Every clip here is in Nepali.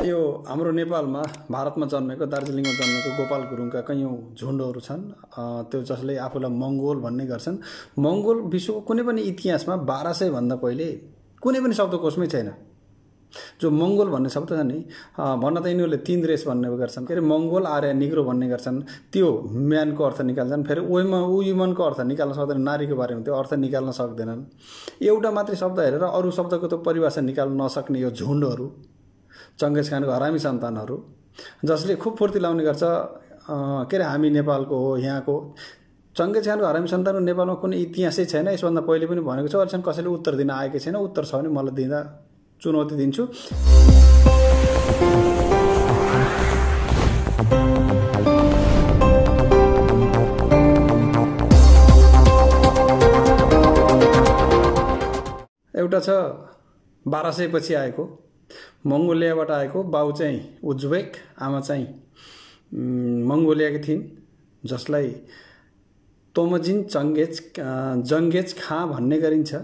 यो हाम्रो नेपालमा भारतमा जन्मेको दार्जिलिङमा जन्मेको गोपाल गुरुङका कैयौँ झुन्डहरू छन्। त्यो जसले आफूलाई मङ्गोल भन्ने गर्छन्। मङ्गोल विश्वको कुनै पनि इतिहासमा 1200 भन्दा पहिले कुनै पनि शब्दकोशमै छैन। जो मङ्गोल भन्ने शब्द छ नि, भन्न त यिनीहरूले 3 रेस भन्ने गर्छन्। के अरे मङ्गोल, आर्य, निग्रो भन्ने गर्छन्। त्यो म्यानको अर्थ निकाल्छन्। फेरि वुमनको अर्थ निकाल्न सक्दैन। नारीको बारेमा त्यो अर्थ निकाल्न सक्दैनन्। एउटा मात्रै शब्द हेरेर अरू शब्दको त परिभाषा निकाल्न नसक्ने यो झुन्डहरू, चङ्गेज खानको हरामी सन्तानहरू, जसले खुब फुर्ती लाउने गर्छ। के अरे हामी नेपालको हो, यहाँको। चङ्गेज खानको हरामी सन्तानको नेपालमा कुनै इतिहासै छैन। यसभन्दा पहिले पनि भनेको छ। अहिलेसम्म कसैले उत्तर दिन आएकै छैन। उत्तर छ भने मलाई दिँदा चुनौती दिन्छु। एउटा छ 1200 पछि आएको, मङ्गोलियाबाट आएको। बाउ चाहिँ उज्बेक, आमा चाहिँ मङ्गोलियाकी थिइन्, जसलाई तोमजिन जङ्गेज खाँ भन्ने गरिन्छ।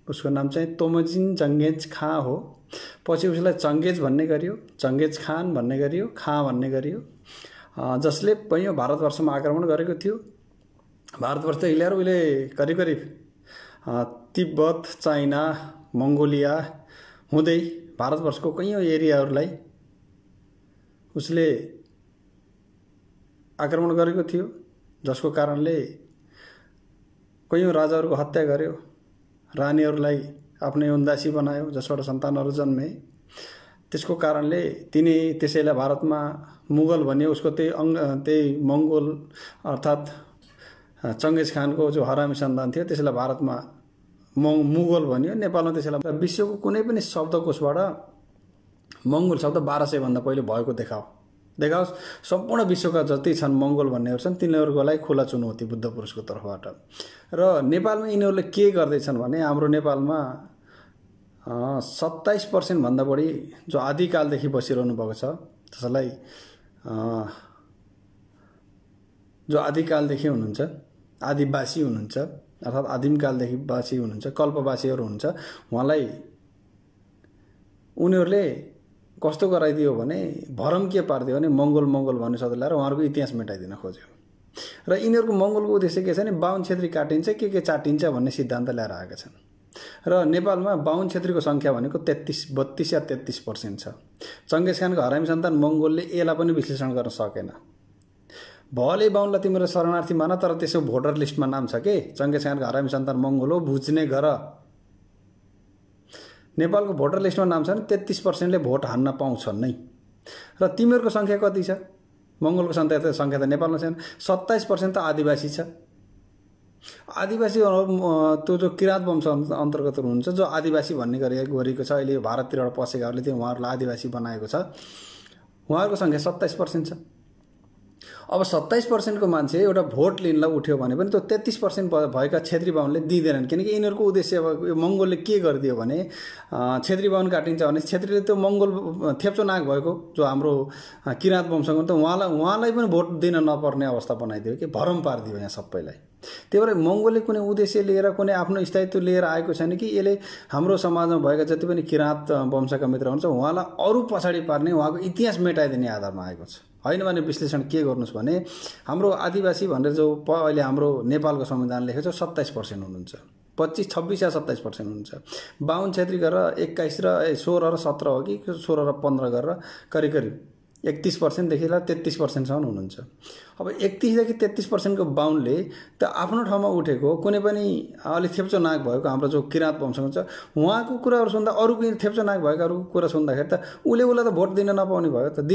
उसको नाम चाहिँ तोमजिन जङ्गेज खाँ हो। पछि उसलाई चङ्गेज भन्ने गरियो, चङ्गेज खान भन्ने गरियो, खाँ भन्ने गरियो। जसले पहिलो भारतवर्षमा आक्रमण गरेको थियो। भारतवर्ष हिँडेर उहिले करिब करिब तिब्बत, चाइना, मङ्गोलिया हुँदै भारतवर्षको कैयौँ एरियाहरूलाई उसले आक्रमण गरेको थियो। जसको कारणले कैयौँ राजाहरूको हत्या गर्यो, रानीहरूलाई आफ्नै उन्दासी बनायो, जसबाट सन्तानहरू जन्मे। त्यसको कारणले तिनी त्यसैलाई भारतमा मुगल भन्यो। उसको त्यही मङ्गोल अर्थात् चङ्गेज खानको जो हरामी सन्तान थियो, त्यसैलाई भारतमा मुगल भन्यो। नेपालमा त्यसैलाई विश्वको कुनै पनि शब्दकोशबाट मङ्गोल शब्द 1200 भन्दा पहिले भएको देखाओस्। सम्पूर्ण विश्वका जति छन् मङ्गोल भन्नेहरू छन्, तिनीहरूको लागि खुला चुनौती बुद्ध पुरुषको तर्फबाट। र नेपालमा यिनीहरूले के गर्दैछन् भने, हाम्रो नेपालमा 27% भन्दा बढी जो आदिकालदेखि बसिरहनु भएको छ, जसलाई जो आदिकालदेखि हुनुहुन्छ, आदिवासी हुनुहुन्छ, अर्थात् आदिमकालदेखि वासी हुनुहुन्छ, कल्पवासीहरू हुनुहुन्छ। उनीहरूले कस्तो गराइदियो भने, भरम के पारिदियो भने मङ्गोल भन्ने शब्द ल्याएर उहाँहरूको इतिहास मेटाइदिन खोज्यो। र यिनीहरूको मङ्गोलको उद्देश्य के छ भने, बाहुन क्षेत्री काटिन्छ, के चाटिन्छ भन्ने सिद्धान्त ल्याएर आएका छन्। र नेपालमा बाहुन क्षेत्रीको सङ्ख्या भनेको 32 या 33% छ। चङ्गेज खानको हरामी सन्तान मङ्गोलले यसलाई पनि विश्लेषण गर्न सकेन। भले बाहुनलाई तिम्रो शरणार्थी मान, तर त्यसो भोटर लिस्टमा नाम छ के चङ्गेज खानको हरामी सन्तान मङ्गोल हो, बुझ्ने गर। नेपालको भोटर लिस्टमा नाम छ भने 33%ले भोट हान्न पाउँछन् नै। र तिमीहरूको सङ्ख्या कति छ? मङ्गोलको सङ्ख्या त नेपालमा छैन। 27% त आदिवासी छ। आदिवासी त्यो जो किराँत वंश अन्तर्गत हुनुहुन्छ, जो आदिवासी भन्ने गरिएको छ। अहिले भारततिरबाट पसेकाहरूले त्यो उहाँहरूलाई आदिवासी बनाएको छ। उहाँहरूको सङ्ख्या 27% छ। अब 27% को मान्छे एउटा भोट लिनलाई उठ्यो भने पनि त्यो 33% भएका क्षेत्री बाहुनले दिँदैनन्। किनकि यिनीहरूको उद्देश्य अब मङ्गोलले के गरिदियो भने, क्षेत्री बाहुन काटिन्छ भने क्षेत्रीले त्यो मङ्गोल थेप्चो नाग भएको जो हाम्रो किराँत वंशको त उहाँलाई पनि भोट दिन नपर्ने अवस्था बनाइदियो कि भरम पारिदियो यहाँ सबैलाई। त्यही भएर मङ्गोलले कुनै उद्देश्य लिएर, कुनै आफ्नो स्थायित्व लिएर आएको छैन कि यसले हाम्रो समाजमा भएका जति पनि किराँत वंशका मित्र हुन्छ उहाँलाई अरू पछाडि पार्ने, उहाँको इतिहास मेटाइदिने आधारमा आएको छ। होइन भने विश्लेषण के गर्नुहोस् भने, हाम्रो आदिवासी भनेर जो अहिले हाम्रो नेपालको संविधान लेखेको छ 27% हुनुहुन्छ। 25, 26 या 27% हुनुहुन्छ। बाहुन क्षेत्री गरेर 21 र 16 र 17 हो कि 16 र 15 गरेर करिब 31% देखि 33% हुनुहुन्छ। अब 31 देखि 33% को बाहुनले त आफ्नो ठाउँमा उठेको कुनै पनि अलि थेप्चो नाक भएको हाम्रो जो किराँत वंश हुन्छ, उहाँको कुराहरू सुन्दा, अरू थेप्चो नाक भएकाहरूको कुरा सुन्दाखेरि त उसलाई त भोट दिन नपाउने भयो त।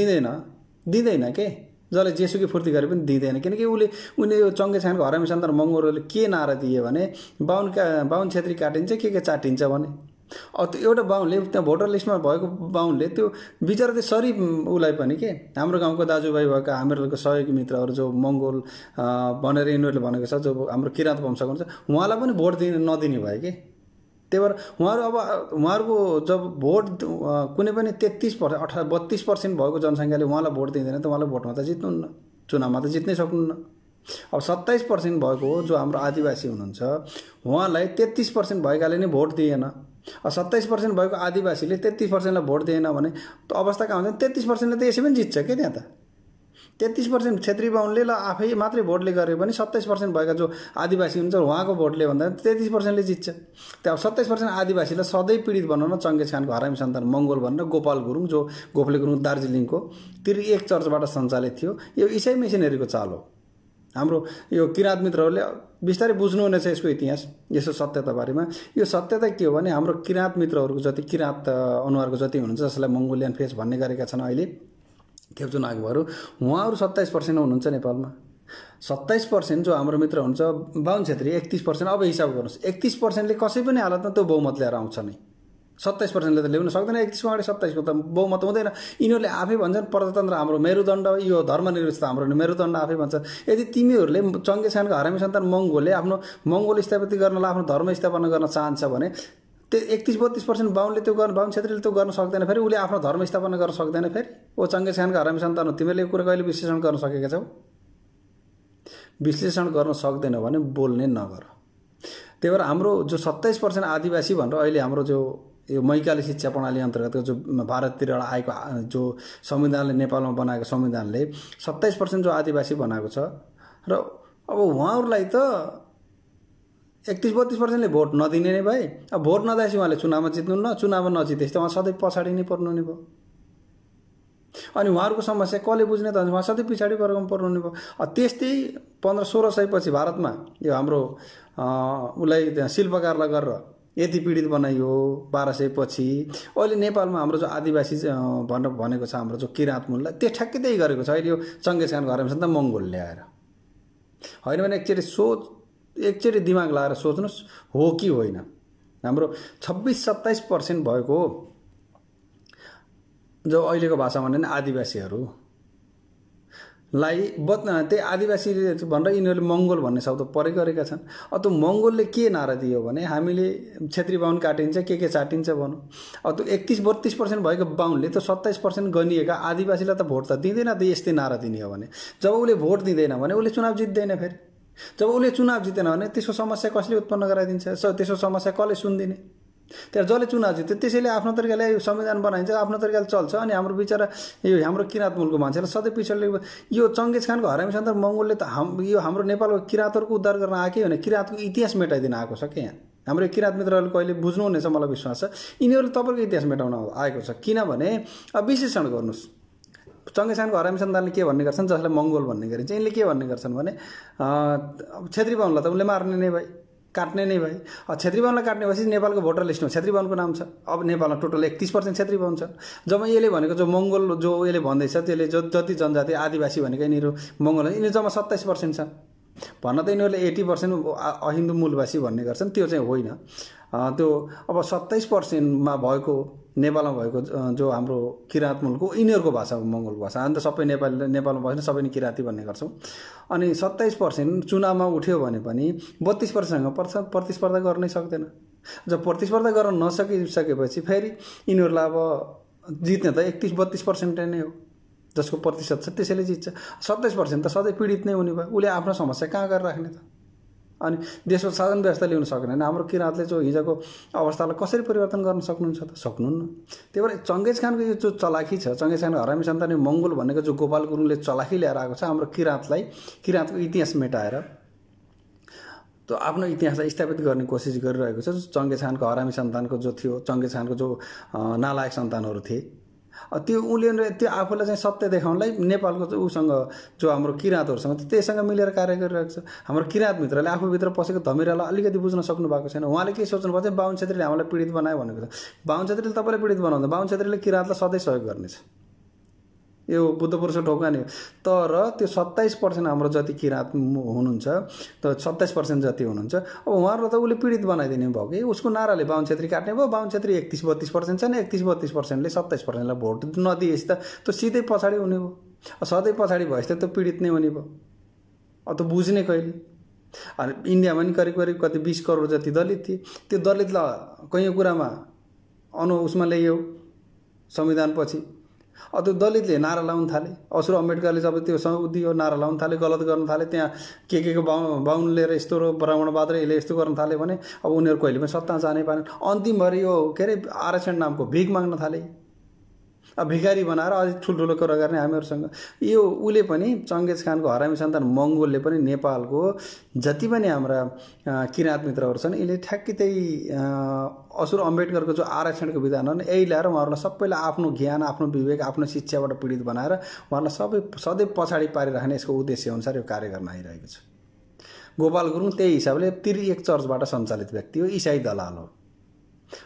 दिँदैन के, जसले जेसुकै फुर्ती गरे पनि दिँदैन। किनकि उनी यो चङ्गेज खानको हरामी सन्तान मङ्गोलहरूले के नारा दिए भने, बाहुन क्षेत्री काटिन्छ, के चाटिन्छ भने। अब त्यो एउटा बाहुनले, त्यहाँ भोटर लिस्टमा भएको बाहुनले त्यो बिचरा त्यो सरी उसलाई पनि के, हाम्रो गाउँको दाजुभाइ भएका हामीहरूको सहयोगी मित्रहरू जो मङ्गोल भनेर यिनीहरूले भनेको छ, जो हाम्रो किराँत वंशको हुन्छ, उहाँलाई पनि भोट नदिने भयो कि। त्यही भएर उहाँहरूको जब भोट कुनै पनि 32% भएको जनसङ्ख्याले उहाँलाई भोट दिँदैन त उहाँलाई भोटमा त जित्नुहुन्न, चुनावमा त जित्नै सक्नुहुन्न। अब 27% भएको जो हाम्रो आदिवासी हुनुहुन्छ, उहाँलाई 33% भएकाले नै भोट दिएन। 27% भएको आदिवासीले 33%लाई भोट दिएन भने त अवस्था कहाँ हुन्छ? 33%ले त यसै पनि जित्छ के त्यहाँ त। 33% क्षेत्री बाहुनले ल आफै मात्रै भोटले गर्यो भने 27% भएका जो आदिवासी हुन्छ उहाँको भोटले भन्दा 33%ले जित्छ। त्यहाँ 27% आदिवासीलाई सधैँ पीडित बनाउन चङ्गेज खानको हरामी सन्तान मङ्गोल भनेर गोपाल गुरुङ, जो गोपाल गुरुङ दार्जिलिङको एक चर्चबाट सञ्चालित थियो। यो इसाई मिसनरीको चाल हो। हाम्रो यो किराँत मित्रहरूले बिस्तारै बुझ्नुहुनेछ यसको इतिहास, यसो सत्यता बारेमा। यो सत्यता के हो भने हाम्रो किराँत मित्रहरूको जति किराँत अनुहारको जति हुनुहुन्छ, जसलाई मङ्गोलियन फेस भन्ने गरेका छन् अहिले खेप्चु नागहरू, उहाँहरू 27% हुनुहुन्छ नेपालमा। 27% जो हाम्रो मित्र हुन्छ बाहुन क्षेत्री 31%। अब हिसाब गर्नुहोस्, 31%ले कसै पनि हालतमा त्यो बहुमत ल्याएर आउँछ नै। 27%ले त ल्याउन सक्दैन, 31 को अगाडि 27 को त बहुमत हुँदैन। यिनीहरूले आफै भन्छन् प्रजातन्त्र हाम्रो मेरुदण्ड, यो धर्मनिरपेक्षता हाम्रो मेरुदण्ड आफै भन्छन्। यदि तिमीहरूले चङ्गेज खानको हरामी सन्तान मङ्गोलले आफ्नो मङ्गोल स्थापित गर्नलाई आफ्नो धर्म स्थापना गर्न चाहन्छ भने त्यो 31-32% बाहुनले त्यो गर्न, बाहुन क्षेत्रीले त्यो गर्न सक्दैन। फेरि उसले आफ्नो धर्म स्थापना गर्न सक्दैन। फेरि ओ चङ्गेज खानको हरामी सन्तान हो, तिमीहरूले यो कुरा कहिले विश्लेषण गर्न सकेका छौ? विश्लेषण गर्न सक्दैन भने बोल्ने नगर। त्यही भएर हाम्रो जो 27% आदिवासी भनेर अहिले हाम्रो जो यो मैकाली शिक्षा प्रणाली अन्तर्गत जो भारततिर आएको जो संविधानले नेपालमा बनाएको संविधानले 27% जो आदिवासी बनाएको छ र अब उहाँहरूलाई त 31-32%ले भोट नदिने नै भए। अब भोट नदिएपछि उहाँले चुनावमा जित्नुहुन्न, चुनावमा नजितेपछि त उहाँ सधैँ पछाडि नै पर्नु नि भयो। अनि उहाँहरूको समस्या कसले बुझ्ने त? उहाँ सधैँ पछाडि वर्गमा पर्नु भयो। त्यस्तै 1500-1600 पछि भारतमा यो हाम्रो उसलाई त्यहाँ शिल्पकारलाई गरेर यति पीडित बनाइयो 1200 पछि। अहिले नेपालमा हाम्रो जो आदिवासी भनेर भनेको छ हाम्रो जो किराँत मूललाई, त्यो ठ्याक्कै त्यही गरेको छ अहिले यो चङ्गेज खानको हरामी सन्तान मङ्गोल ल्याएर। होइन भने एकचोटि दिमाग लगाएर सोच्नुहोस्, हो कि होइन? हाम्रो 26-27% भएको जो अहिलेको भाषामा भने आदिवासीहरूलाई त्यही आदिवासी भनेर यिनीहरूले मङ्गोल भन्ने शब्द प्रयोग गरेका छन्। अब त्यो मङ्गोलले के नारा दियो भने हामीले क्षेत्री बाहुन काटिन्छ, के चाटिन्छ भनौँ। अब त्यो 31-32% भएको बाहुनले त्यो 27% गनिएका आदिवासीलाई त भोट त दिँदैन त यस्तै नारा दिने हो भने। जब उसले भोट दिँदैन भने उसले चुनाव जित्दैन। फेरि जब उसले चुनाव जितेन भने त्यसको समस्या कसले उत्पन्न गराइदिन्छ? त्यसको समस्या कसले सुनिदिने? त्यहाँ जसले चुनाव जित्यो त्यसैले आफ्नो तरिकाले संविधान बनाइन्छ, आफ्नो तरिकाले चल्छ। अनि हाम्रो बिचरा यो हाम्रो किराँत मूलको मान्छेलाई सधैँ पिछडले यो चङ्गेज खानको हरामी सन्तान मङ्गोलले त यो हाम्रो नेपालको किराँतहरूको उद्धार गर्न आएकै होइन, किराँतको इतिहास मेटाइदिन आएको छ क्या। यहाँ हाम्रो किराँत मित्रहरूले कहिले बुझ्नुहुनेछ मलाई विश्वास छ। यिनीहरूले तपाईँको इतिहास मेटाउन आएको छ। किनभने अब विश्लेषण गर्नुहोस्, चङ्गेज खानको हरामी सन्तानले के भन्ने गर्छन्, जसलाई मङ्गोल भन्ने गरिन्छ, यिनले के भन्ने गर्छन् भने क्षेत्री बाहुनलाई त उनले मार्ने नै भए, काट्ने नै भए। क्षेत्री बाहुनलाई काट्ने भएपछि नेपालको भोटर लिस्टमा क्षेत्री बाहुनको नाम छ। अब नेपालमा टोटल 31% क्षेत्री बाहुन छ। जब यसले भनेको जो मङ्गोल जो यसले भन्दैछ, त्यसले जति जनजाति आदिवासी भनेको यिनीहरू मङ्गोल यिनीहरू जम्मा 27% छ भन्न त यिनीहरूले 80% अहिन्दू मूलवासी भन्ने गर्छन्, त्यो चाहिँ होइन। त्यो अब 27%मा भएको नेपालमा भएको जो हाम्रो किराँत मूलको यिनीहरूको भाषा हो मङ्गोलको भाषा। अन्त सबै नेपालमा बस्ने सबै नै किराँती भन्ने गर्छौँ। अनि 27% चुनावमा उठ्यो भने पनि 32%सँग प्रतिस्पर्धा गर्नै सक्दैन। जब प्रतिस्पर्धा गर्न नसकिसकेपछि फेरि यिनीहरूलाई अब जित्ने त 31-32% नै हो, जसको प्रतिशत छ त्यसैले जित्छ। 27% त सधैँ पीडित नै हुने भयो। उसले आफ्नो समस्या कहाँ गरेर राख्ने त? अनि देशको शासन व्यवस्था ल्याउन सक्दैन। हाम्रो किराँतले जो हिजोको अवस्थालाई कसरी परिवर्तन गर्न सक्नुहुन्छ त? सक्नुहुन्न। त्यही भएर चङ्गेज खानको यो जो चलाखी छ, चङ्गेज खानको हरामी सन्तान मङ्गोल भनेको जो गोपाल गुरुङले चलाखी ल्याएर आएको छ हाम्रो किराँतलाई, किराँतको इतिहास मेटाएर त्यो आफ्नो इतिहासलाई स्थापित गर्ने कोसिस गरिरहेको छ। चङ्गेज खानको हरामी सन्तानको जो थियो, चङ्गेज खानको जो नालायक सन्तानहरू थिए, त्यो उनीहरूले त्यो आफूलाई चाहिँ सत्य देखाउनलाई नेपालको उसँग जो हाम्रो किराँतहरूसँग त्यहीसँग मिलेर कार्य गरिरहेको छ। हाम्रो किराँत मित्रले आफूभित्र पसेको धमिरालाई अलिकति बुझ्न सक्नु भएको छैन। उहाँले के सोच्नुभएको छ, बाहुन क्षेत्रीले हामीलाई पीडित बनायो भनेको छ। बाहुन क्षेत्रीले तपाईँलाई पीडित बनाउँदा बाहुन क्षेत्रीले किराँतलाई सधैँ सहयोग गर्नेछ। यो बुद्ध पुरुषको ठोक्कानी हो। तर त्यो 27% हाम्रो जति किराँत हुनुहुन्छ, त 27% जति हुनुहुन्छ, अब उहाँहरूलाई त उसले पीडित बनाइदिने भयो कि उसको नाराले बाहुन क्षेत्री काट्ने भयो। बाहुन क्षेत्री 31-32% छन्, 31-32%ले 27%लाई भोट नदिएपछि त त्यो सिधै पछाडि हुने भयो। सधैँ पछाडि भएपछि त त्यो पीडित नै हुने भयो। अब त बुझ्ने कहिले? अनि इन्डियामा नि करिब कति 20 करोड जति दलित थिए। त्यो दलितलाई कैयौँ कुरामा उसमा ल्याइयो संविधान पछि। त्यो दलितले नारा लाउन थाले, असुर अम्बेडकरले जब त्यो दियो नारा लाउन थाले, गलत गर्न थाले, त्यहाँ के बाहुन लिएर यस्तो र ब्राह्मणवाद र यसले यस्तो गर्न थाले भने अब उनीहरू कहिले पनि सत्ता जानै पाएन। अन्तिमभरि यो के अरे आरक्षण नामको भिख माग्न थाले, अब भिखारी बनाएर अझै ठुल्ठुलो कुरा गर्ने हामीहरूसँग। यो उसले पनि चङ्गेज खानको हरामी सन्तान मङ्गोलले पनि नेपालको जति पनि हाम्रा किराँत मित्रहरू छन् यसले ठ्याक्कै त्यही असुर अम्बेडकरको जो आरक्षणको विधान हो यही ल्याएर उहाँहरूलाई सबैलाई आफ्नो ज्ञान, आफ्नो विवेक, आफ्नो शिक्षाबाट पीडित बनाएर उहाँहरूलाई सबै सधैँ पछाडि पारिराख्ने यसको उद्देश्य अनुसार यो कार्य गर्न आइरहेको छ। गोपाल गुरुङ त्यही हिसाबले तिरिक चर्चबाट सञ्चालित व्यक्ति हो, इसाई दलाल हो।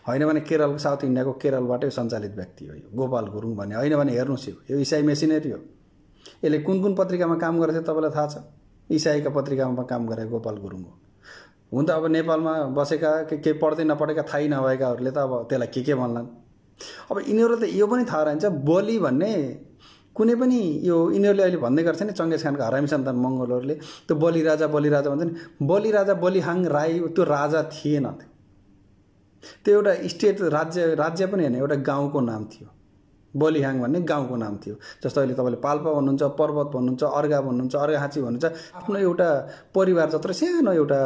होइन भने केरल, साउथ इन्डियाको केरलबाटै सञ्चालित व्यक्ति हो यो गोपाल गुरुङ भन्ने। होइन भने हेर्नुहोस् यो इसाई मेसिनरी हो। यसले कुन कुन पत्रिकामा काम गरेको थियो तपाईँलाई थाहा छ? इसाईका पत्रिकामा काम गरेको गोपाल गुरुङ हो। हुन त अब नेपालमा बसेका के पढ्दै नपढेका थाहै नभएकाहरूले त अब त्यसलाई के भन्लान्। अब यिनीहरू त यो पनि थाहा रहन्छ बलि भन्ने कुनै पनि यो यिनीहरूले अहिले भन्दै गर्छ नि चङ्गेज खानको हरामी सन्तान मङ्गोलहरूले त्यो बलिराजा भन्छ नि। बलिराजा बलिहाङ राई त्यो राजा थिएन, त्यो एउटा स्टेट राज्य पनि होइन, एउटा गाउँको नाम थियो। बलिहाङ भन्ने गाउँको नाम थियो। जस्तो अहिले तपाईँले पाल्पा भन्नुहुन्छ, पर्वत भन्नुहुन्छ, अर्घा भन्नुहुन्छ, अर्घाहाँची भन्नुहुन्छ, आफ्नो एउटा परिवार जत्रो सानो एउटा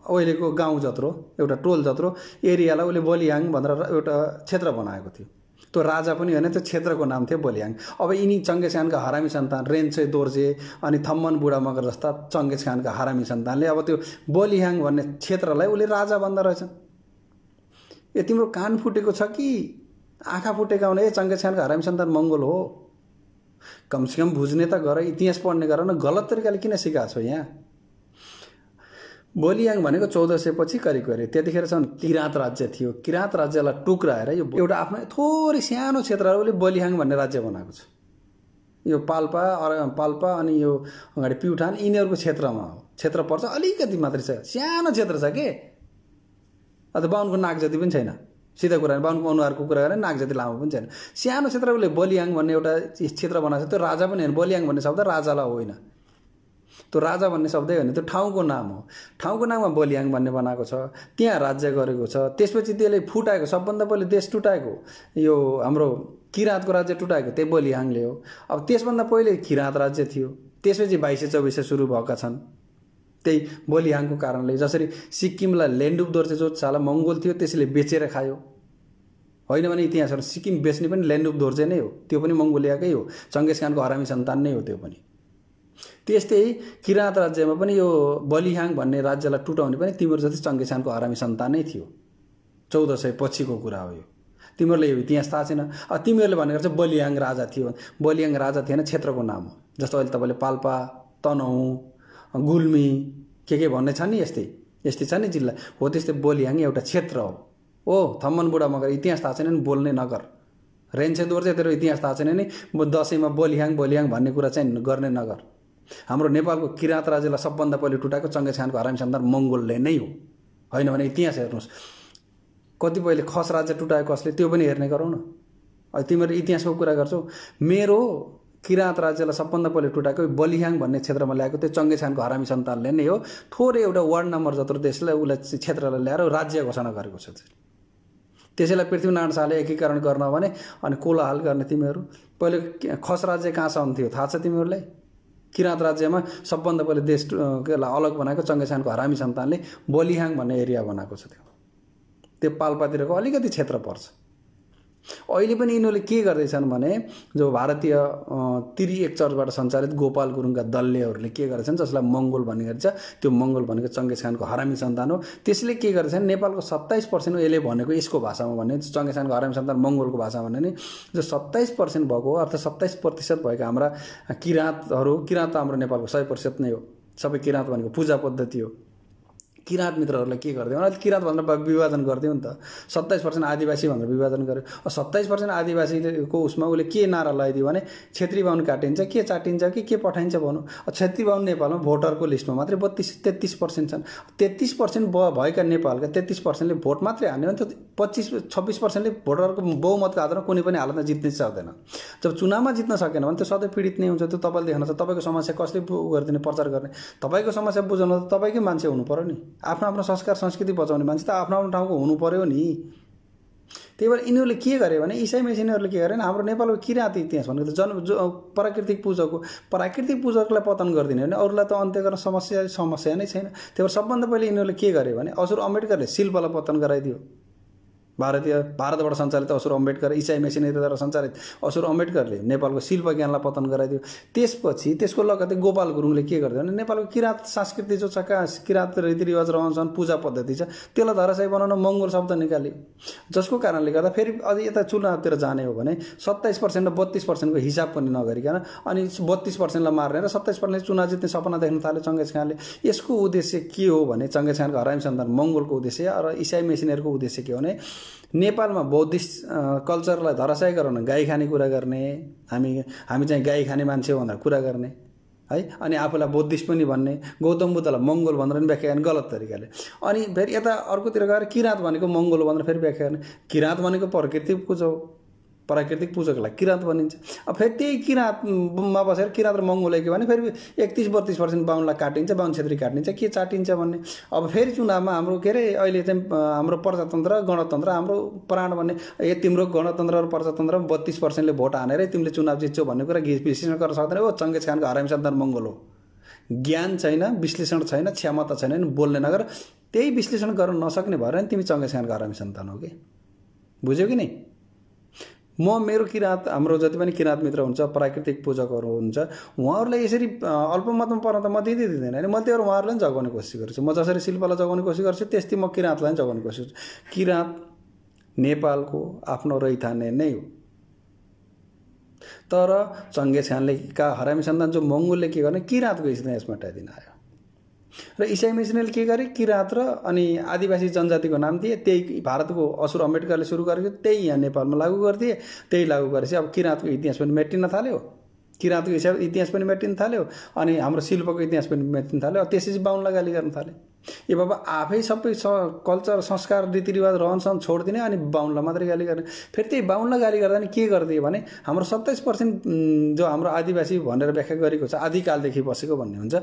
अहिलेको गाउँ जत्रो एउटा टोल जत्रो एरियालाई उसले बलिहाङ भनेर एउटा क्षेत्र बनाएको थियो। त्यो राजा पनि होइन, त्यो क्षेत्रको नाम थियो बलिहाङ। अब यिनी चङ्गेज खानका हरामी सन्तान रेन्चे दोर्जे अनि थम्मन बुढा मगर जस्ता चङ्गेज खानका हरामी सन्तानले अब त्यो बलिहाङ भन्ने क्षेत्रलाई उसले राजा भन्दा रहेछन्। ए तिम्रो कान फुटेको छ कि आँखा फुटेका हुने? चङ्गेज खानका हरामी सन्तान मङ्गोल हो। कमसेकम बुझ्ने त गर, इतिहास पढ्ने गर न। गलत तरिकाले किन सिकाएको छौ यहाँ? बलिहाङ भनेको 1400 पछि करिब त्यतिखेर चाहिँ किराँत राज्य थियो। किराँत राज्यलाई टुक्राएर यो एउटा आफ्नो थोरै सानो क्षेत्रलाई उसले बलिहाङ भन्ने राज्य बनाएको छ। यो पाल्पा अनि यो अगाडि प्युठान यिनीहरूको क्षेत्रमा हो। क्षेत्र पर्छ अलिकति मात्रै छ, सानो क्षेत्र छ के। अन्त बाहुनको नाक जति पनि छैन, सिधा कुरा। बाहुनको अनुहारको कुरा गरेर नाक जति लामो पनि छैन, सानो क्षेत्र उसले बलिहाङ भन्ने एउटा क्षेत्र बनाएको छ। त्यो राजा पनि होइन, बलिहाङ भन्ने शब्द राजालाई होइन, त्यो राजा भन्ने शब्दै होइन, त्यो ठाउँको नाम हो। ठाउँको नाममा बलिहाङ भन्ने बनाएको छ, त्यहाँ राज्य गरेको छ। त्यसपछि त्यसले फुटाएको, सबभन्दा पहिले देश टुटाएको यो हाम्रो किराँतको राज्य टुटाएको त्यही बलिहाङले हो। अब त्यसभन्दा पहिले किराँत राज्य थियो, त्यसपछि 2224 सुरु भएका छन् त्यही बलिहाङको कारणले। जसरी सिक्किमलाई लेन्डुप दोर्जे जो साला मङ्गोल थियो त्यसले बेचेर खायो। होइन भने इतिहासहरू सिक्किम बेच्ने पनि लेन्डुप दोर्जे नै हो, त्यो पनि मङ्गोलियाकै हो, चङ्गेज खानको हरामी सन्तान नै हो त्यो पनि। त्यस्तै किराँत राज्यमा पनि यो बलिहाङ भन्ने राज्यलाई टुटाउने पनि तिम्रो जति चङ्गेज खानको हरामी सन्तान नै थियो। 1400 पछिको कुरा हो यो। तिमीहरूले यो इतिहास थाहा छैन। अब तिमीहरूले भनेको चाहिँ बलिहाङ राजा थियो। बलिहाङ राजा थिएन, क्षेत्रको नाम हो। जस्तो अहिले तपाईँले पाल्पा, तनहुँ, गुल्मी के भन्ने छ नि, यस्तै छ नि जिल्ला हो। त्यस्तै बलिहाङ एउटा क्षेत्र हो। थम्मन बुढा मगर इतिहास थाहा छैन नि बोल्ने नगर। रेन्चे दोर्जे तेरो इतिहास थाहा छैन नि दसैँमा बलिहाङ भन्ने कुरा चाहिँ गर्ने नगर। हाम्रो नेपालको किराँत राज्यलाई सबभन्दा पहिले टुटाएको चङ्गेज खानको हरामी सन्तान मङ्गोलले नै हो। होइन भने इतिहास हेर्नुहोस्, कतिपयले खस राज्य टुटाएको कसले त्यो पनि हेर्ने गरौँ न। अब तिमीहरू इतिहासको कुरा गर्छौ, मेरो किराँत राज्यलाई सबभन्दा पहिले टुटाएको बलिहाङ भन्ने क्षेत्रमा ल्याएको त्यो चङ्गेज खानको हरामी सन्तानले नै हो। थोरै एउटा वार्ड नम्बर जत्रो देशलाई उसलाई क्षेत्रलाई ल्याएर राज्य घोषणा गरेको छ। त्यसैलाई पृथ्वीनारायण शाहले एकीकरण गर्न भने अनि कोलाहल गर्ने तिमीहरू। पहिले खस राज्य कहाँसम्म थियो थाहा छ तिमीहरूलाई? किराँत राज्यमा सबभन्दा पहिले देशलाई अलग बनाएको चङ्गेज खानको हरामी सन्तानले बलिहाङ भन्ने एरिया बनाएको छ। त्यो पाल्पातिरको अलिकति क्षेत्र पर्छ। अहिले पनि यिनीहरूले के गर्दैछन् भने जो भारतीय तिरिक चर्चबाट सञ्चालित गोपाल गुरुङका दललेहरूले के गरेछन्, जसलाई मङ्गोल भन्ने गर्छ, त्यो मङ्गोल भनेको चङ्गेज खानको हरामी सन्तान हो। त्यसले के गरेछन्, नेपालको 27% यसले भनेको यसको भाषामा भन्ने चङ्गेज खानको हरामी सन्तान मङ्गोलको भाषामा भन्ने नि जो 27% भएको अर्थात् 27% भएका हाम्रा किराँत त हाम्रो नेपालको 100% नै हो। सबै किराँत भनेको पूजा पद्धति हो। किराँत मित्रहरूलाई के गरिदियो भने किराँत भनेर विभाजन गरिदियो नि त। 27% आदिवासी भनेर विभाजन गर्यो। 27% आदिवासीको उसमा उसले के नारा लगाइदियो भने क्षेत्री बाहुन काटिन्छ, के चाटिन्छ कि के पठाइन्छ भनौँ। क्षेत्री बाहुन नेपालमा भोटरको लिस्टमा मात्रै 32-33% छन्। 33% भएका नेपालका 33%ले भोट मात्रै हाल्ने भने त्यो 25-26%ले भोटरको बहुमतको आधारमा कुनै पनि हालतमा जित्नै सक्दैन। जब चुनावमा जित्न सकेन भने त्यो सधैँ पीडित नै हुन्छ। त्यो तपाईँले देख्न छ, तपाईँको समस्या कसले गरिदिने, प्रचार गर्ने? तपाईँको समस्या बुझाउन त तपाईँकै मान्छे हुनु पर्यो नि। आफ्नो आफ्नो संस्कार संस्कृति बचाउने मान्छे त आफ्नो आफ्नो ठाउँको हुनु पर्यो नि। त्यही भएर यिनीहरूले के गरे भने इसाई मेसिनहरूले के गरे भने हाम्रो नेपालको किराँत इतिहास भनेको जो प्राकृतिक पूजकलाई पतन गरिदिने भने अरूलाई त अन्त्य गर्न समस्या नै छैन। त्यही भएर सबभन्दा पहिले यिनीहरूले के गरे भने असुर अम्बेडकरले शिल्पलाई पतन गराइदियो। भारतबाट सञ्चालित असुर अम्बेडकर, इसाई मेसिनरीद्वारा सञ्चालित असुर अम्बेडकरले नेपालको शिल्प ज्ञानलाई पतन गराइदियो। त्यसपछि त्यसको लगत्तै गोपाल गुरुङले के गरिदियो भने नेपालको किराँत संस्कृति जो छ, किराँत रीतिरिवाज रहन्छन्, पूजा पद्धति छ, त्यसलाई धराशायी बनाउन मङ्गोल शब्द निकाल्यो। जसको कारणले गर्दा फेरि अझ यता चुनावतिर जाने हो भने 27% र 32%को हिसाब पनि नगरिकन अनि 32%लाई मार्ने र 27% चुनाव जित्ने सपना देख्न थाल्यो चङ्गेज खानले। यसको उद्देश्य के हो भने चङ्गेज खानको हरामी सन्तान मङ्गोलको उद्देश्य र इसाई मेसिनरीको उद्देश्य के हो भने नेपालमा बौद्धिस्ट कल्चरलाई धराशायी गराउन, गाई खाने कुरा गर्ने, हामी चाहिँ गाई खाने मान्छे हो भनेर कुरा गर्ने है, अनि आफूलाई बौद्धिस्ट पनि भन्ने, गौतम बुद्धलाई मङ्गोल भनेर पनि व्याख्या गर्ने गलत तरिकाले। अनि फेरि यता अर्कोतिर गएर किराँत भनेको मङ्गोल भनेर फेरि व्याख्या गर्ने। किराँत भनेको प्राकृतिक पूजकलाई किराँत भनिन्छ। अब फेरि त्यही किराँतमा बसेर किराँत र मङ्गोल के भने फेरि 31-32% बाहुनलाई काटिन्छ, बाहुन क्षेत्री काटिन्छ, के चाटिन्छ भन्ने। अब फेरि चुनावमा हाम्रो के अरे अहिले चाहिँ हाम्रो प्रजातन्त्र गणतन्त्र हाम्रो प्राण भन्ने, तिम्रो गणतन्त्र र प्रजातन्त्रमा 32%ले भोट हानेर तिमीले चुनाव जित्छौ भन्ने कुरा विश्लेषण गर्न सक्दैन। ओ चङ्गेज खानको हरामी सन्तान मङ्गोल हो। ज्ञान छैन, विश्लेषण छैन, क्षमता छैन, बोल्ने नगर। त्यही विश्लेषण गर्न नसक्ने भएर नि तिमी चङ्गेज खानको हरामी सन्तान हो कि, बुझ्यौ कि नै? मेरो किराँत, हाम्रो जति पनि किराँत मित्र हुन्छ, प्राकृतिक पूजकहरू हुन्छ, उहाँहरूलाई यसरी अल्पमतमा पर्न त म दिँदैन होइन। मैले त्यो उहाँहरूलाई पनि जगाउने कोसिस गर्छु। म जसरी शिल्पलाई जगाउने कोसिस गर्छु त्यस्तै म किराँतलाई पनि जगाउने कोसिस गर्छु। किराँत नेपालको आफ्नो रैथाने नै हो। तर चङ्गेज खानले का हरामी सन्तान जो मङ्गोलले के गर्ने, किराँतको इतिहास मेटाइदिन आयो। र इसाई मिसनले के गरे, किराँत र अनि आदिवासी जनजातिको नाम दिए। त्यही भारतको असुर अम्बेडकरले सुरु गरेको, त्यही यहाँ नेपालमा लागू गरिदिए। त्यही लागू गरेपछि अब किराँतको इतिहास पनि मेटिन थाल्यो, किराँतको इतिहास पनि मेटिन थाल्यो, अनि हाम्रो शिल्पको इतिहास पनि मेटिन थाल्यो। त्यसपछि बाहुनलाई गाली गर्न थाले। ए बाबा, आफै सबै कल्चर, संस्कार, रीतिरिवाज रहनसहन छोडिदिने अनि बाहुनलाई मात्रै गाली गर्ने। फेरि त्यही बाहुनलाई गाली गर्दा नि के गरिदियो भने हाम्रो 27% जो हाम्रो आदिवासी भनेर व्याख्या गरेको छ, आदिकालदेखि बसेको भन्ने हुन्छ।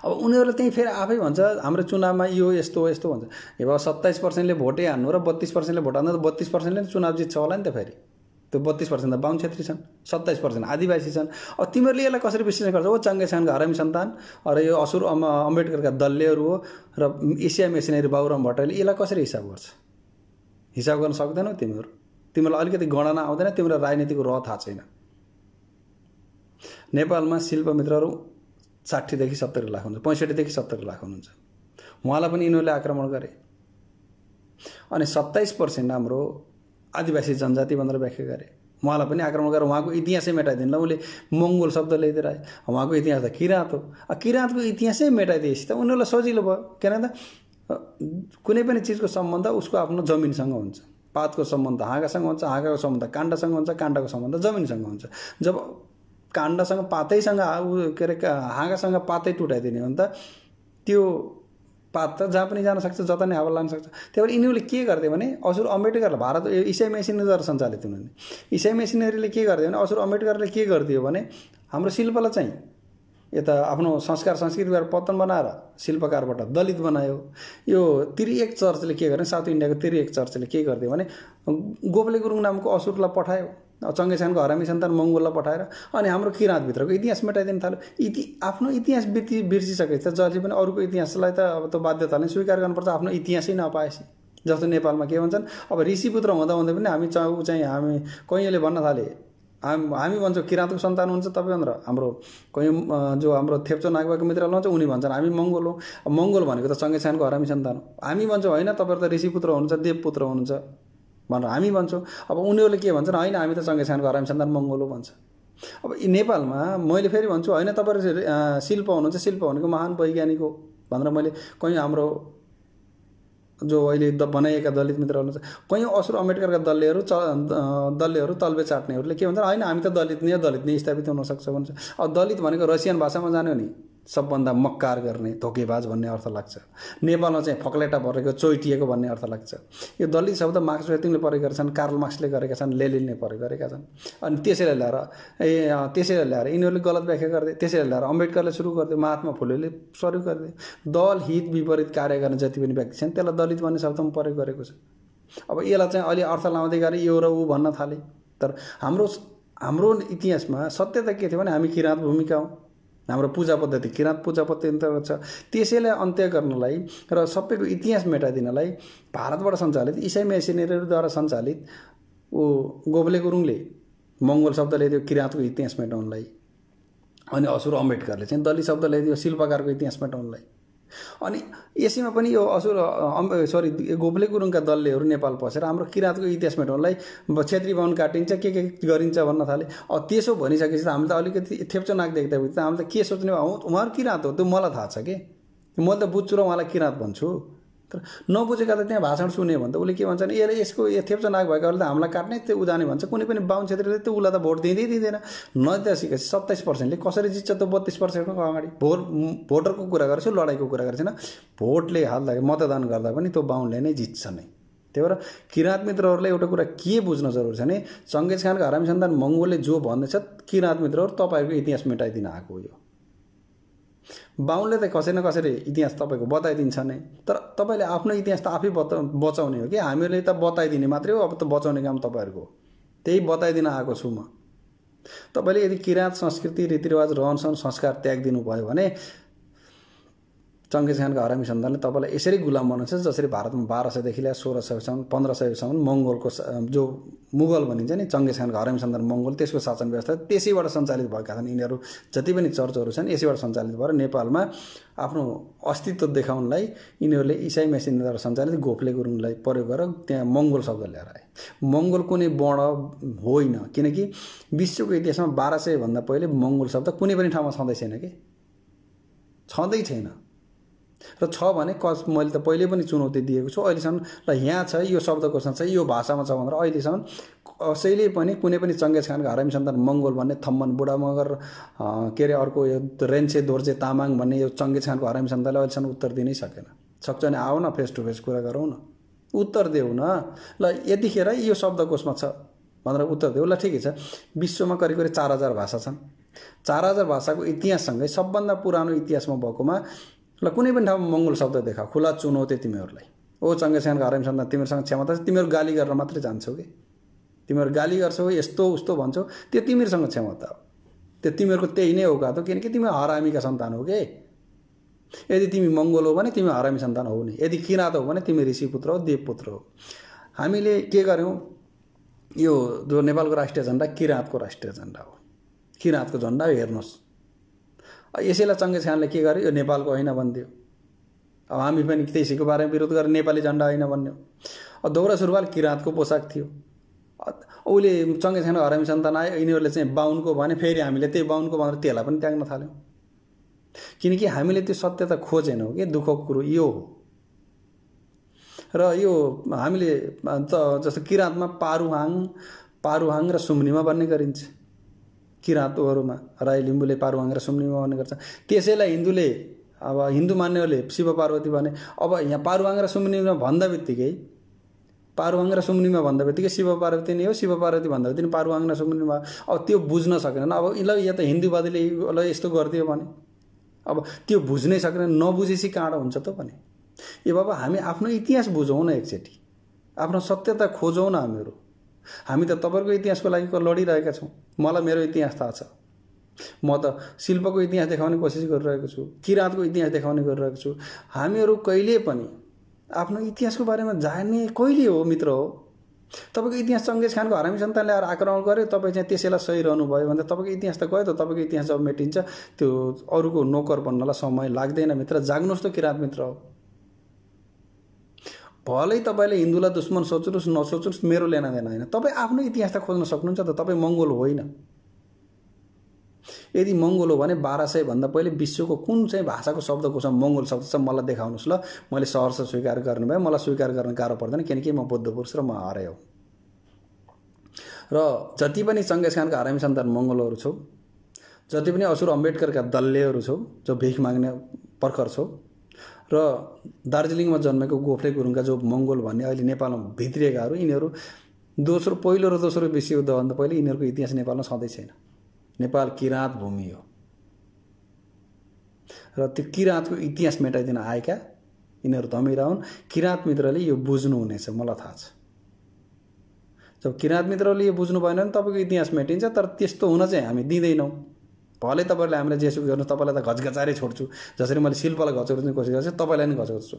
अब उनीहरूले त्यही फेरि आफै भन्छ हाम्रो चुनावमा यो यस्तो भन्छ। ए बाबा, 27%ले भोटै हान्नु र 32%ले भोट हान्नु त 32%ले चुनाव जित्छ होला नि त। फेरि त्यो 32% त बाहुन क्षेत्री छन्, 27% आदिवासी छन्। अब तिमीहरूले यसलाई कसरी विश्लेषण गर्छौ? ओ चङ्गेज खानको हरामी सन्तान र यो असुर अम्बेडकरका दल्यहरू हो र एसिया मेसिनरी बाबुराम भट्टराईले यसलाई कसरी हिसाब गर्छ? हिसाब गर्न सक्दैनौ तिमीहरू। तिमीलाई अलिकति गणना आउँदैन, तिम्रो राजनीतिको रह थाहा छैन। नेपालमा शिल्प मित्रहरू 60 देखि 70 लाख हुन्छ, 65 देखि 70 लाख हुनुहुन्छ। उहाँलाई पनि यिनीहरूले आक्रमण गरे अनि 27% हाम्रो आदिवासी जनजाति भनेर व्याख्या गरे। उहाँलाई पनि आक्रमण गरेर उहाँको इतिहासै मेटाइदिनु ल। उसले मङ्गोल शब्द ल्याइदिएर आए। उहाँको इतिहास त किराँत हो। किराँतको इतिहासै मेटाइदिएपछि त उनीहरूलाई सजिलो भयो। किन त कुनै पनि चिजको सम्बन्ध उसको आफ्नो जमिनसँग हुन्छ। पातको सम्बन्ध हाँगासँग हुन्छ, हाँगाको सम्बन्ध काण्डसँग हुन्छ, काण्डको सम्बन्ध जमिनसँग हुन्छ। जब काण्डसँग पातैसँग के अरे हाँगासँग पातै टुटाइदिने हो नि त, त्यो पात त जहाँ पनि जान सक्छ, जता नै हावा लाग्न सक्छ। त्यही भएर यिनीहरूले के गर्थे भने असुर अम्बेडकरलाई भारत इसाई मेसिनरीद्वारा सञ्चालित हुनुहुने इसाई मेसिनरीले के गर्थे भने असुर अम्बेडकरले के गरिदियो भने हाम्रो शिल्पलाई चाहिँ यता आफ्नो संस्कार संस्कृतिबाट पतन बनाएर शिल्पकारबाट दलित बनायो। यो तिरिएक चर्चले के गर्ने, साउथ इन्डियाको तिरिएक चर्चले के गरिदियो भने गोपले गुरुङ नामको असुरलाई पठायो, चङ्गेज खानको हरामी सन्तान मङ्गोललाई पठाएर अनि हाम्रो किराँतभित्रको इतिहास मेटाइदिन थाल्यो। आफ्नो इतिहास बिर्सिसकेको छ। जहिले पनि अरूको इतिहासलाई त अब त बाध्यताले स्वीकार गर्नुपर्छ, आफ्नो इतिहासै नपाएपछि। जस्तो नेपालमा के भन्छन्, अब ऋषिपुत्र हुँदा हुँदै पनि हामी हामी कैयौँले भन्न थाले, हामी भन्छौँ किराँतको सन्तान हुन्छ तपाईँ भनेर। हाम्रो कैयौँ जो हाम्रो थेप्चो नागबाको मित्रहरू हुन्छ उनी भन्छन् हामी मङ्गोल हो। मङ्गोल भनेको त चङ्गेज खानको हरामी सन्तान हो। हामी भन्छौँ होइन तपाईँहरू त ऋषिपुत्र हुनुहुन्छ, देवपुत्र हुनुहुन्छ भनेर हामी भन्छौँ। अब उनीहरूले के भन्छन्, होइन हामी त चङ्गेज खानको हरामी सन्तान मङ्गोल हो भन्छ। अब नेपालमा मैले फेरि भन्छु होइन तपाईँहरू शिल्प हुनुहुन्छ, शिल्प भनेको महान वैज्ञानिक हो भनेर मैले कहीँ हाम्रो जो अहिले बनाइएका दलित मित्रहरू हुन्छ, कहीँ असुर अम्बेडकरका दल्यहरू तल्बे चाट्नेहरूले के भन्छन्, होइन हामी त दलित नै स्थापित हुनसक्छ भन्छ। अब दलित भनेको रसियन भाषामा जान्यो नि सबभन्दा मक्कार गर्ने, धोकेबाज भन्ने अर्थ लाग्छ। नेपालमा चाहिँ फक्लेटा भरेको, चोइटिएको भन्ने अर्थ लाग्छ। यो दलित शब्द मार्क्स वेटिङले प्रयोग गरेका छन्, कार्ल मार्क्सले गरेका छन्, लेनिनले प्रयोग गरेका छन्। अनि त्यसैलाई ल्याएर यिनीहरूले गलत व्याख्या गर्दै, त्यसैलाई ल्याएर अम्बेडकरले सुरु गरिदियो, महात्मा फुलेले सुरु गरिदियो। दल हित विपरीत कार्य गर्ने जति पनि व्यक्ति छन् त्यसलाई दलित भन्ने शब्दमा प्रयोग गरेको छ। अब यसलाई चाहिँ अलि अर्थ लाउँदै गएर यो र ऊ भन्न थाले। तर हाम्रो इतिहासमा सत्यता के थियो भने हामी किराँत भूमिका हौँ, हाम्रो पूजा पद्धति किराँत पूजा पद्धति छ। त्यसैलाई अन्त्य गर्नलाई र सबैको इतिहास मेटाइदिनलाई भारतबाट सञ्चालित इसाई मिसनेरीहरूद्वारा सञ्चालित गोबले गुरुङले मङ्गोल शब्द ल्याइदियो किराँतको इतिहास मेटाउनलाई, अनि असुर अम्बेडकरले चाहिँ दलित शब्द ल्याइदियो शिल्पकारको इतिहास मेटाउनलाई। अनि यसैमा पनि यो गोबले गुरुङका दललेहरू नेपाल पसेर हाम्रो किराँतको इतिहास मेटाउनलाई क्षेत्री बाहुन काटिन्छ के गरिन्छ भन्न थाले। अब त्यसो भनिसकेपछि त हामीले त अलिकति थेप्चो नाक देख्दाखेरि त हामीले त के सोच्ने उहाँहरू किराँत हो त्यो मलाई थाहा छ कि, मैले त बुझ्छु र उहाँलाई किराँत भन्छु। तर नबुझेका त त्यहाँ भाषण सुने भने त उसले के भन्छ भने यसको थेप्चो नाक भएकाहरूले त हामीलाई काट्नै त्यो उदाने भन्छ। कुनै पनि बाहुन क्षेत्रीले त्यो उसलाई त भोट दिँदैन। नजिक 27%ले कसरी जित्छ त 32%को अगाडि भोटरको कुरा गर्छु, लडाइँको कुरा गर्छु न। भोटले हाल्दा मतदान गर्दा पनि त्यो बाहुनले नै जित्छ नै। त्यही भएर किराँत मित्रहरूले एउटा कुरा के बुझ्न जरुरी छ भने चङ्गेज खानको हरामी सन्तान मङ्गोलले जो भन्दैछ किराँत मित्रहरू तपाईँहरूको इतिहास मेटाइदिन आएको हो। यो बाहुनले त कसै न कसरी इतिहास तपाईँको बताइदिन्छ नै, तर तपाईँले आफ्नो इतिहास त आफै बचाउने हो कि हामीहरूले त बताइदिने मात्रै हो। अब त बचाउने काम तपाईँहरूको हो, त्यही बताइदिन आएको छु म। तपाईँले यदि किराँत संस्कृति रीतिरिवाज रहनसहन संस्कार त्यागिदिनु भयो भने चङ्गेज खानको हरामी सन्तानले तपाईँलाई यसरी गुलाम बनाउँछ जसरी भारतमा 1200देखि लिएर 1600सम्म 1500सम्म मङ्गोलको जो मुगल भनिन्छ नि चङ्गेज खानको हरामी सन्तान मङ्गोल, त्यसको शासन व्यवस्था त्यसैबाट सञ्चालित भएका छन्। यिनीहरू जति पनि चर्चहरू छन् यसैबाट सञ्चालित भएर नेपालमा आफ्नो अस्तित्व देखाउनलाई यिनीहरूले इसाई मेसिनद्वारा सञ्चालित गोखले गुरुङलाई प्रयोग गरेर त्यहाँ मङ्गोल शब्द ल्याएर आए। मङ्गोल कुनै वर्ण होइन, किनकि विश्वको इतिहासमा 1200 भन्दा पहिले मङ्गोल शब्द कुनै पनि ठाउँमा छँदै छैन कि, छँदै छैन। र छ भने मैले त पहिले पनि चुनौती दिएको छु अहिलेसम्म। ल यहाँ छ यो शब्दकोशमा छ यो भाषामा छ भनेर अहिलेसम्म कसैले पनि कुनै पनि चङ्गेज खानको हरामी सन्तान मङ्गोल भन्ने थम्मन बुढा मगर के अरे अर्को यो रेन्चे दोर्जे तामाङ भन्ने यो चङ्गेज खानको हरामी सन्तानले अहिलेसम्म उत्तर दिनै सकेन। सक्छ भने आऊ न फेस टु फेस कुरा गरौँ न, उत्तर देऊ न। ल यतिखेर यो शब्दकोशमा छ भनेर उत्तर देऊ। ल ठिकै छ, विश्वमा करिब 4000 भाषा छन्। 4000 भाषाको इतिहाससँगै सबभन्दा पुरानो इतिहासमा भएकोमा ल कुनै पनि ठाउँमा मङ्गोल शब्द देखा, खुला चुनौती तिमीहरूलाई। ओ चङ्गेज खानको हरामी सन्तान तिमीहरूसँग क्षमता छ, तिमीहरू गाली गर्न मात्रै जान्छौ कि, तिमीहरू गाली गर्छौ यस्तो उस्तो भन्छौ, त्यो तिमीहरूसँग क्षमता हो, त्यो तिमीहरूको त्यही नै औकात हो, किनकि तिमी हरामीका सन्तान हो कि। यदि तिमी मङ्गोल हो भने तिमी हरामी सन्तान हो नि, यदि किराँत हो भने तिमी ऋषिपुत्र हो, देवपुत्र हो। हामीले के गर्यौँ, यो जो नेपालको राष्ट्रिय झन्डा किराँतको राष्ट्रिय झन्डा हो, किराँतको झन्डा हेर्नुहोस्। यसैलाई चङ्गेज खानले के गर्यो, यो नेपालको होइन भनिदियो। अब हामी पनि त्यसैको बारेमा विरोध गरेर नेपाली झन्डा होइन भन्यो। अब दौरा सुरुवाल किराँतको पोसाक थियो, उसले चङ्गेज खानको हरामी सन्तान आयो, यिनीहरूले चाहिँ बाहुनको भने फेरि हामीले त्यही बाहुनको भनेर त्यसलाई पनि त्याग्न थाल्यौँ। किनकि हामीले त्यो सत्यता खोजेनौँ कि, दुःखको कुरो यो हो। र यो हामीले जस्तो किराँतमा पारुहाङ र सुम्निमा भन्ने गरिन्छ। किराँतहरूमा राई लिम्बूले पारुहाङ र सुम्निमा भन्ने गर्छ। त्यसैलाई हिन्दूले अब हिन्दू मान्नेहरूले शिव पार्वती भने। अब यहाँ पारुहाङ र सुम्निमा भन्दा बित्तिकै शिव पार्वती नै हो, शिव पार्वती भन्दा बित्तिकै पारुहाङ र सुम्निमा। अब त्यो बुझ्न सकेन। अब ल या त हिन्दूवादीले ल यस्तो गरिदियो भने, अब त्यो बुझ्नै सकेन, नबुझेपछि काँडो हुन्छ त भने। ए बाबा हामी आफ्नो इतिहास बुझौँ न एकचोटि, आफ्नो सत्यता खोजौँ न हामीहरू। हामी त तपाईँहरूको इतिहासको लागि लडिरहेका छौँ। मलाई मेरो इतिहास थाहा छ, म त शिल्पको इतिहास देखाउने कोसिस गरिरहेको छु, किराँतको इतिहास देखाउने गरिरहेको छु। हामीहरू कहिले पनि आफ्नो इतिहासको बारेमा जान्ने कहिले हो मित्र हो? तपाईँको इतिहास चङ्गेज खानको हरामी सन्तानले आएर आक्रमण गर्यो, तपाईँ चाहिँ त्यसैलाई सही रहनु भयो भने तपाईँको इतिहास त गयो त। तपाईँको इतिहास जब मेटिन्छ त्यो अरूको नोकर बन्नलाई समय लाग्दैन मित्र। जाग्नुहोस् त किराँत मित्र हो। भलै तपाईँले हिन्दूलाई दुश्मन सोच्नुहोस् नसोच्नुहोस्, मेरो लेना देना होइन। तपाईँ आफ्नो इतिहास त खोज्न सक्नुहुन्छ त। तपाईँ मङ्गोल होइन। यदि मङ्गोल हो भने 1200 भन्दा पहिले विश्वको कुन चाहिँ भाषाको शब्दकोशमा मङ्गोल शब्द छ मलाई देखाउनुहोस्। ल मैले सहर्ष स्वीकार गर्नुभयो, मलाई स्वीकार गर्न गाह्रो पर्दैन, किनकि म बुद्ध पुरुष र म हरे हो। र जति पनि चङ्गेज खानको हरामी सन्तान मङ्गोलहरू छौ, जति पनि असुर अम्बेडकरका दल्लेहरू छौ, जो भिख माग्ने पर्खर छौ, र दार्जिलिङमा जन्मेको गोखले गुरुङका जो मङ्गोल भन्ने अहिले नेपालमा भित्रिएकाहरू, यिनीहरू पहिलो र दोस्रो विश्वयुद्धभन्दा पहिले यिनीहरूको इतिहास नेपालमा छँदै छैन। नेपाल किराँत भूमि हो र त्यो किराँतको इतिहास मेटाइदिन आएका यिनीहरू धमिरा हुन्। किराँत मित्रले यो बुझ्नुहुनेछ, मलाई थाहा छ। जब किराँत मित्रहरूले यो बुझ्नु भएन भने तपाईँको इतिहास मेटिन्छ। तर त्यस्तो हुन चाहिँ हामी दिँदैनौँ। भले तपाईँहरूले हामीलाई जेसुकै गर्नु, तपाईँलाई त घचघचारै छोड्छु। जसरी मैले शिल्पलाई घचघचाउने कोसिस गर्छु, तपाईँलाई पनि घचघच्छु।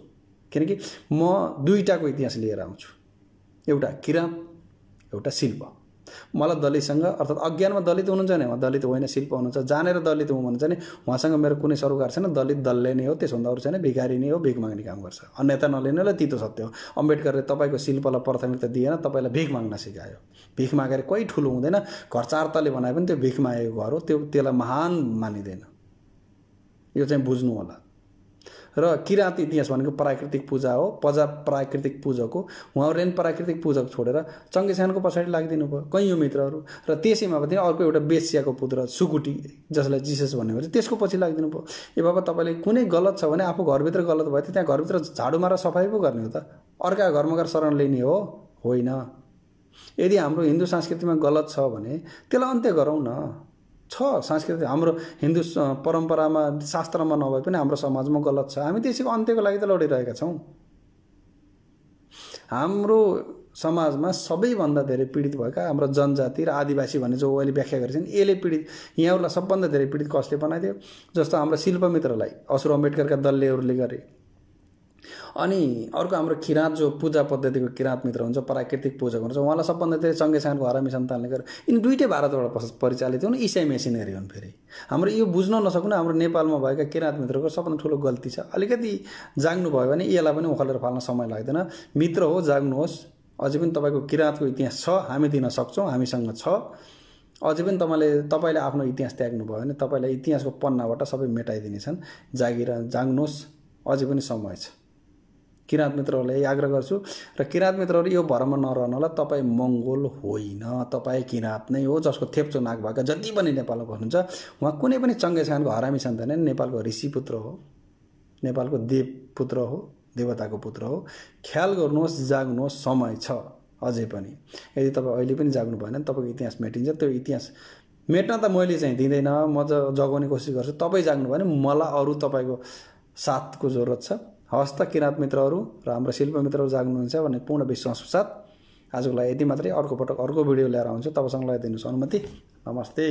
किनकि म दुईटाको इतिहास लिएर आउँछु, एउटा किराँत, एउटा शिल्प। मलाई दलितसँग अर्थात् अज्ञानमा दलित हुनुहुन्छ भने उहाँ दलित होइन शिल्प हुनुहुन्छ, जानेर दलित हुँ भन्नुहुन्छ भने उहाँसँग मेरो कुनै सरोकार छैन। दलित दलले नै हो, त्यसभन्दा अरू छैन, भिखारी नै हो, भिख माग्ने काम गर्छ। अन्यथा नलिनेलाई तितो सत्य हो। अम्बेडकरले तपाईँको शिल्पलाई प्राथमिकता दिएन, तपाईँलाई भिख माग्न सिकायो। भिख मागेर कोही ठुलो हुँदैन। घर 4 तले बनाए पनि त्यो भिख मागेको घर हो, त्यसलाई महान मानिँदैन। यो चाहिँ बुझ्नु होला। र किराँत इतिहास भनेको प्राकृतिक पूजा हो। प्राकृतिक पूजाको उहाँहरूले पनि प्राकृतिक पूजा छोडेर चङ्गे खानको पछाडि लागिदिनु भयो कैयौँ मित्रहरू। र त्यसैमा पनि अर्को एउटा बेस्याको पुत्र सुकुटी, जसलाई जिसस भन्ने भन्छ, त्यसको पछि लागिदिनु भयो। ए बाबा, तपाईँले कुनै गलत छ भने आफू घरभित्र गलत भयो त्यहाँ घरभित्र झाडु मारेर सफाइ पो गर्ने हो त? अर्का घरमा गएर शरण लिने हो? होइन। यदि हाम्रो हिन्दू संस्कृतिमा गलत छ भने त्यसलाई अन्त्य गरौँ न। छ संस्कृति, हाम्रो हिन्दू परम्परामा शास्त्रमा नभए पनि हाम्रो समाजमा गलत छ। हामी त्यसैको अन्त्यको लागि त लडिरहेका छौँ। हाम्रो समाजमा सबैभन्दा धेरै पीडित भएका हाम्रो जनजाति र आदिवासी भन्ने जो अहिले व्याख्या गरेछन्, यसले पीडित, यहाँहरूलाई सबभन्दा धेरै पीडित कसले बनाइदियो? जस्तो हाम्रो शिल्पमित्रलाई असुर अम्बेडकरका दललेहरूले गरे। अनि अर्को हाम्रो किराँत जो पूजा पद्धतिको किराँत मित्र हुन्छ, प्राकृतिक पूजा हुन्छ, उहाँलाई सबभन्दा धेरै चङ्गे खानको हरामी सन्तानले गरे। यिनी दुईटै भारतबाट परिचालित हुन्, इसाई मेसिनरी हुन्। फेरि हाम्रो यो बुझ्न नसक्नु हाम्रो नेपालमा भएका किराँत मित्रको सबभन्दा ठुलो गल्ती छ। अलिकति जाग्नु भयो भने यसलाई पनि उखालेर फाल्न समय लाग्दैन। मित्र हो, जाग्नुहोस्। अझै पनि तपाईँको किराँतको इतिहास छ, हामी दिन सक्छौँ, हामीसँग छ। अझै पनि तपाईँले आफ्नो इतिहास त्याग्नु भयो भने तपाईँलाई इतिहासको पन्नाबाट सबै मेटाइदिनेछन्। जाग्नुहोस्, अझै पनि समय छ। किराँत मित्रहरूलाई आग्रह गर्छु। र किराँत मित्रहरू यो भरमा नरहनु होला, तपाईँ मङ्गोल होइन, तपाईँ किराँत नै हो। जसको थेप्चो नाक भएका जति पनि नेपालमा भन्नुहुन्छ, उहाँ कुनै पनि चङ्गे खानको हरामी सन्तान होइन, नेपालको ऋषि पुत्र हो, नेपालको देव पुत्र हो, देवताको पुत्र हो। ख्याल गर्नुहोस्, जाग्नुहोस्, समय छ अझै पनि। यदि तपाईँ अहिले पनि जाग्नु भएन भने तपाईँको इतिहास मेटिन्छ। त्यो इतिहास मेट्न त मैले चाहिँ दिँदैन, म जगाउने कोसिस गर्छु। तपाईँ जाग्नु भयो भने मलाई अरू तपाईँको साथको जरुरत छ। हवस् त किराँत मित्रहरू र हाम्रो शिल्प मित्रहरू जाग्नुहुन्छ भन्ने पूर्ण विश्वासको साथ आजको लागि यति मात्रै। अर्को पटक अर्को भिडियो लिएर आउँछु। तपाईँसँग लगाइदिनुहोस् अनुमति। नमस्ते।